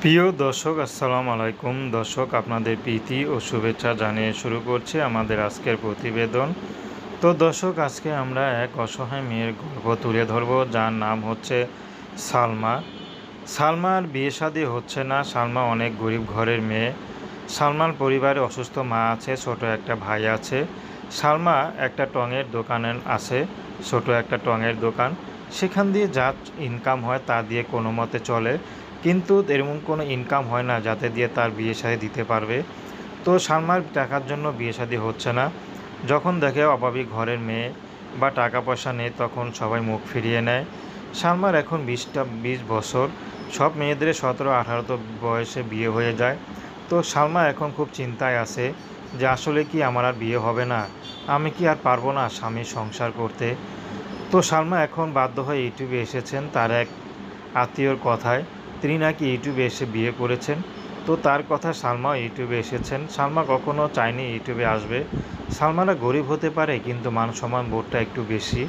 প্রিয় দর্শক আসসালামু আলাইকুম। দর্শক, আপনাদের প্রীতি ও শুভেচ্ছা জানিয়ে শুরু করছি আমাদের আজকের প্রতিবেদন। তো দর্শক, আজকে আমরা এক অসহায় মেয়ের গল্প তুলে ধরব, যার নাম হচ্ছে সালমা। সালমার বিয়ে শাদী হচ্ছে না। সালমা অনেক গরিব ঘরের মেয়ে। সালমার পরিবারে অসুস্থ মা আছে, ছোট একটা ভাই আছে। সালমা একটা টঙের দোকানে আছে, ছোট একটা টঙের দোকান। সেখান দিয়ে যা ইনকাম হয় তা দিয়ে কোনো মতে চলে, কিন্তু এরকম কোনো ইনকাম হয় না যাতে দিয়ে তার বিয়ে শাদী দিতে পারবে। তো সালমার টাকার জন্য বিয়ে শাদী হচ্ছে না। যখন দেখে অভাবী ঘরের মেয়ে বা টাকা পয়সা নেই, তখন সবাই মুখ ফিরিয়ে নেয়। সালমার এখন 20 বছর। সব মেয়েদের 17-18 বয়সে বিয়ে হয়ে যায়। তো সালমা এখন খুব চিন্তায় আছে যে আসলে কি আমার আর বিয়ে হবে না, আমি কি আর পারবো না স্বামীর সংসার করতে। তো সালমা এখন বাধ্য হয়ে ইউটিউবে এসেছেন তার এক আত্মীয়র কথায়। তিনি নাকি ইউটিউবে এসে বিয়ে করেছেন। তো তার কথা সালমাও ইউটিউবে এসেছেন। সালমা কখনো চায়নি ইউটিউবে আসবে। সালমারা গরিব হতে পারে, কিন্তু মান সম্মান বোধটা একটু বেশি।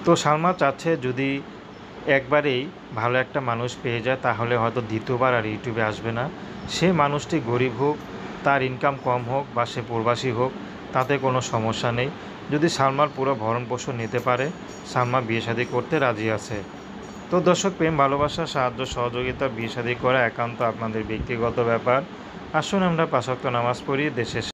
তো সালমা চাচ্ছে যদি একবারেই ভালো একটা মানুষ পেয়ে যায়, তাহলে হয়তো দ্বিতীয়বার আর ইউটিউবে আসবে না। সে মানুষটি গরিব হোক, তার ইনকাম কম হোক, বা সে প্রবাসী হোক, তাতে কোনো সমস্যা নেই। যদি সালমার পুরো ভরণ পোষণ নিতে পারে, সালমা বিয়ে শাদী করতে রাজি আছে। তো দর্শক, প্রেম ভালোবাসা সাহায্য সহযোগিতা বিয়ে শাদী করা একান্ত আপনাদের ব্যক্তিগত ব্যাপার। আসুন আমরা 5 ওয়াক্ত নামাজ পড়ি, দেশের